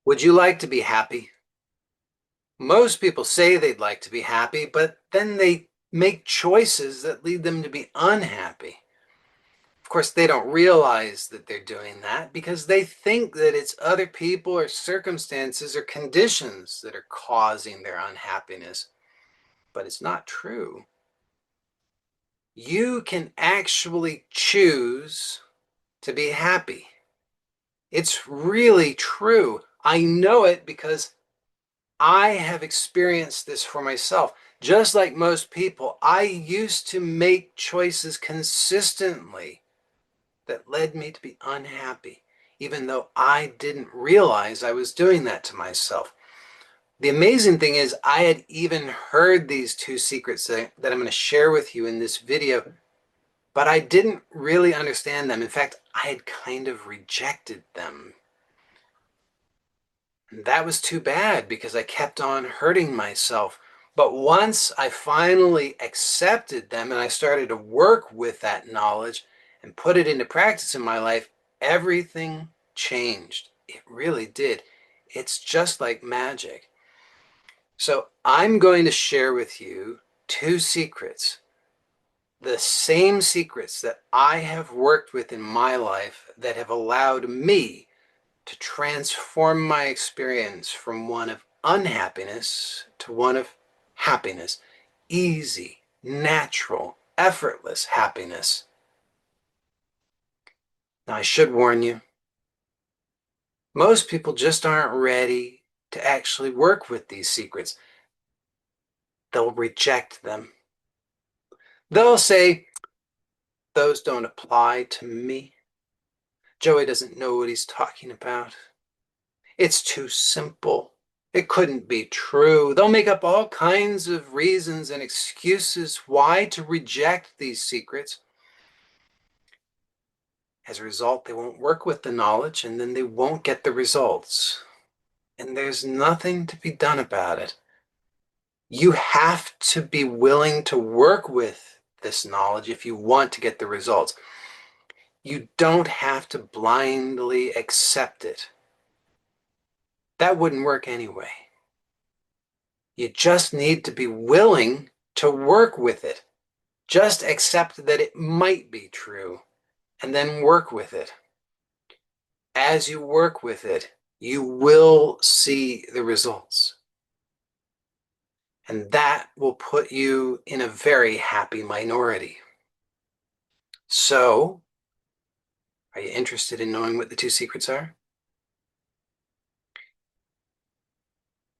Would you like to be happy? Most people say they'd like to be happy, but then they make choices that lead them to be unhappy. Of course, they don't realize that they're doing that because they think that it's other people or circumstances or conditions that are causing their unhappiness. But it's not true. You can actually choose to be happy. It's really true. I know it because I have experienced this for myself. Just like most people, I used to make choices consistently that led me to be unhappy, even though I didn't realize I was doing that to myself. The amazing thing is, I had even heard these two secrets that I'm going to share with you in this video, but I didn't really understand them. In fact, I had kind of rejected them. That was too bad because I kept on hurting myself. But once I finally accepted them and I started to work with that knowledge and put it into practice in my life, everything changed. It really did. It's just like magic. So I'm going to share with you two secrets, the same secrets that I have worked with in my life that have allowed me to transform my experience from one of unhappiness to one of happiness. Easy, natural, effortless happiness. Now, I should warn you, most people just aren't ready to actually work with these secrets. They'll reject them. They'll say, those don't apply to me. Joey doesn't know what he's talking about. It's too simple. It couldn't be true. They'll make up all kinds of reasons and excuses why to reject these secrets. As a result, they won't work with the knowledge and then they won't get the results. And there's nothing to be done about it. You have to be willing to work with this knowledge if you want to get the results. You don't have to blindly accept it. That wouldn't work anyway. You just need to be willing to work with it. Just accept that it might be true and then work with it. As you work with it, you will see the results. And that will put you in a very happy minority. So, are you interested in knowing what the two secrets are?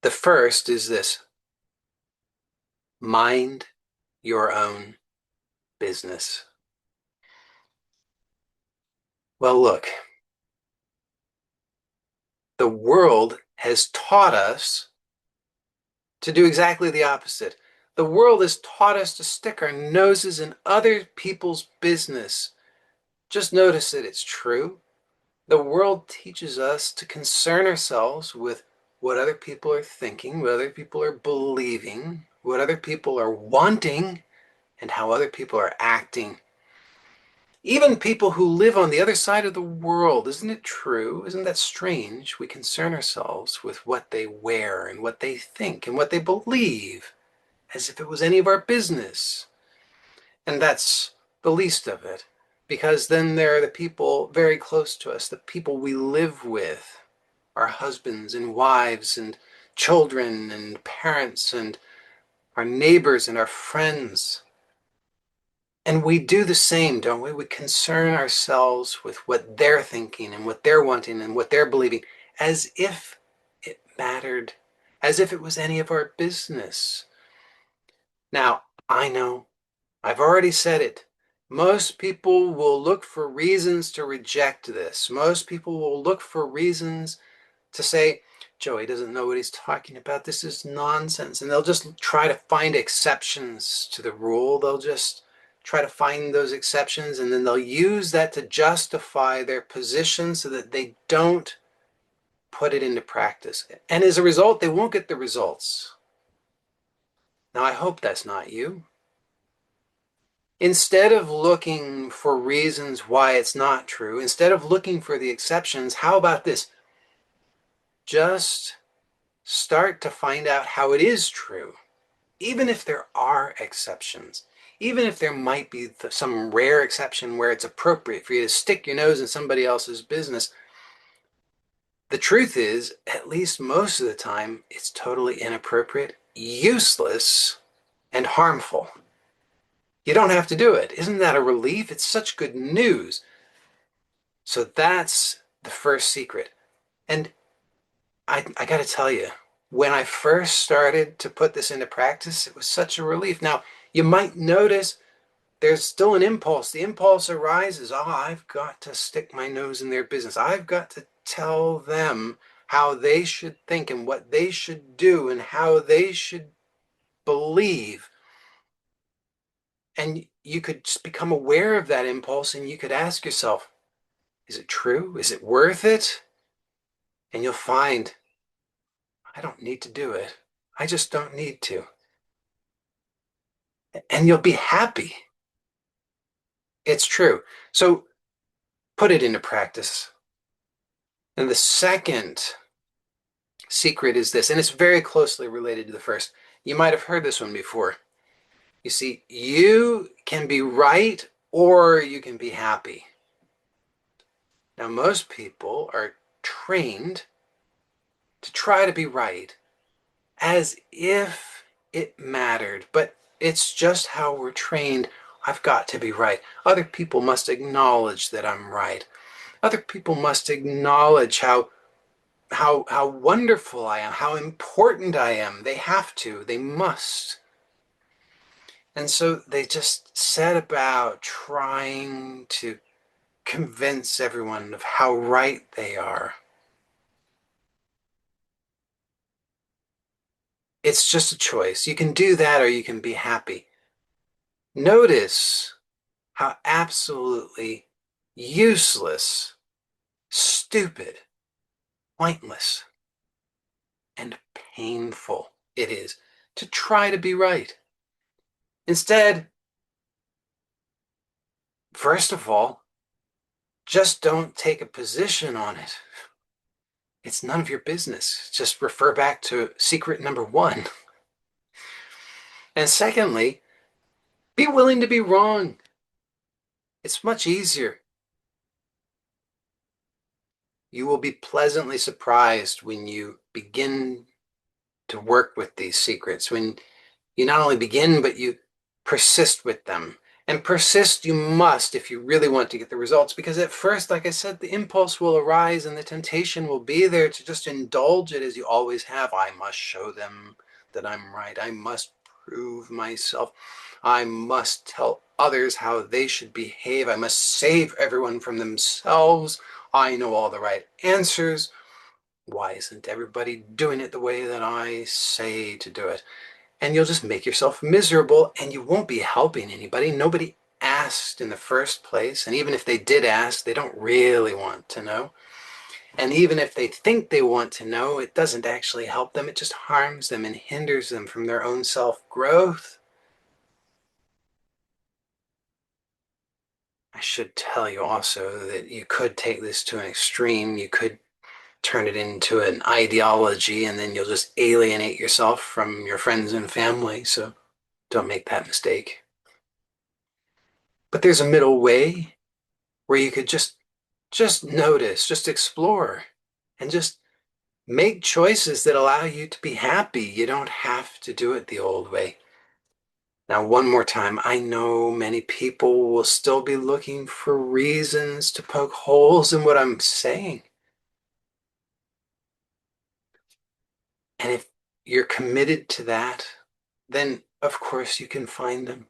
The first is this: mind your own business. Well, look, the world has taught us to do exactly the opposite. The world has taught us to stick our noses in other people's business. Just notice that it's true. The world teaches us to concern ourselves with what other people are thinking, what other people are believing, what other people are wanting, and how other people are acting. Even people who live on the other side of the world, isn't it true? Isn't that strange? We concern ourselves with what they wear and what they think and what they believe, as if it was any of our business. And that's the least of it, because then there are the people very close to us, the people we live with, our husbands and wives and children and parents and our neighbors and our friends. And we do the same, don't we? We concern ourselves with what they're thinking and what they're wanting and what they're believing, as if it mattered, as if it was any of our business. Now, I know, I've already said it. Most people will look for reasons to reject this. Most people will look for reasons to say, Joey doesn't know what he's talking about. This is nonsense. And they'll just try to find exceptions to the rule. They'll just try to find those exceptions and then they'll use that to justify their position so that they don't put it into practice. And as a result, they won't get the results. Now, I hope that's not you. Instead of looking for reasons why it's not true, instead of looking for the exceptions, how about this? Just start to find out how it is true, even if there are exceptions, even if there might be some rare exception where it's appropriate for you to stick your nose in somebody else's business. The truth is, at least most of the time, it's totally inappropriate, useless, and harmful. You don't have to do it. Isn't that a relief? It's such good news. So that's the first secret. And I got to tell you, when I first started to put this into practice, it was such a relief. Now, you might notice there's still an impulse. The impulse arises, oh, I've got to stick my nose in their business. I've got to tell them how they should think and what they should do and how they should believe. And you could just become aware of that impulse and you could ask yourself, is it true? Is it worth it? And you'll find, I don't need to do it. I just don't need to. And you'll be happy. It's true. So put it into practice. And the second secret is this, and it's very closely related to the first. You might have heard this one before. You see, you can be right or you can be happy. Now, most people are trained to try to be right as if it mattered, but it's just how we're trained. I've got to be right. Other people must acknowledge that I'm right. Other people must acknowledge how wonderful I am, how important I am. They have to, they must. And so they just set about trying to convince everyone of how right they are. It's just a choice. You can do that or you can be happy. Notice how absolutely useless, stupid, pointless, and painful it is to try to be right. Instead, first of all, just don't take a position on it. It's none of your business. Just refer back to secret number one. And secondly, be willing to be wrong. It's much easier. You will be pleasantly surprised when you begin to work with these secrets, when you not only begin, but you persist with them. And persist you must if you really want to get the results, because at first, like I said, the impulse will arise and the temptation will be there to just indulge it as you always have. I must show them that I'm right. I must prove myself. I must tell others how they should behave. I must save everyone from themselves. I know all the right answers. Why isn't everybody doing it the way that I say to do it? And you'll just make yourself miserable and you won't be helping anybody. Nobody asked in the first place. And even if they did ask, they don't really want to know. And even if they think they want to know, it doesn't actually help them. It just harms them and hinders them from their own self-growth. I should tell you also that you could take this to an extreme. You could turn it into an ideology and then you'll just alienate yourself from your friends and family. So don't make that mistake. But there's a middle way where you could just notice, just explore, and just make choices that allow you to be happy. You don't have to do it the old way. Now, one more time, I know many people will still be looking for reasons to poke holes in what I'm saying. And if you're committed to that, then of course you can find them.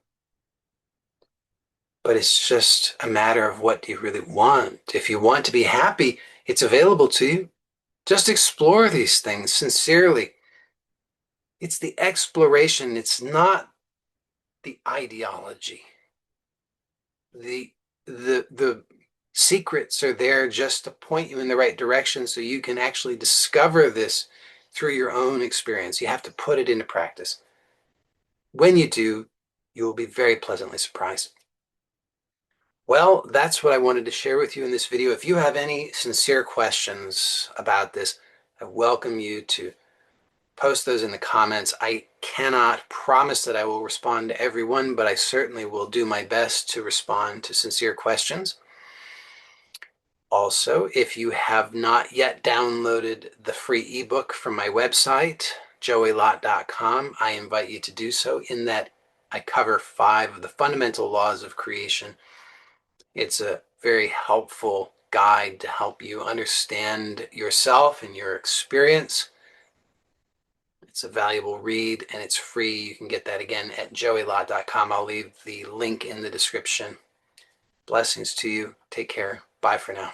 But it's just a matter of what do you really want. If you want to be happy, it's available to you. Just explore these things sincerely. It's the exploration, it's not the ideology. The the secrets are there just to point you in the right direction so you can actually discover this through your own experience. You have to put it into practice. When you do, you will be very pleasantly surprised. Well, that's what I wanted to share with you in this video. If you have any sincere questions about this, I welcome you to post those in the comments. I cannot promise that I will respond to everyone, but I certainly will do my best to respond to sincere questions. Also, if you have not yet downloaded the free ebook from my website, joeylott.com, I invite you to do so. In that, I cover 5 of the fundamental laws of creation. It's a very helpful guide to help you understand yourself and your experience. It's a valuable read and it's free. You can get that again at joeylott.com. I'll leave the link in the description. Blessings to you. Take care. Bye for now.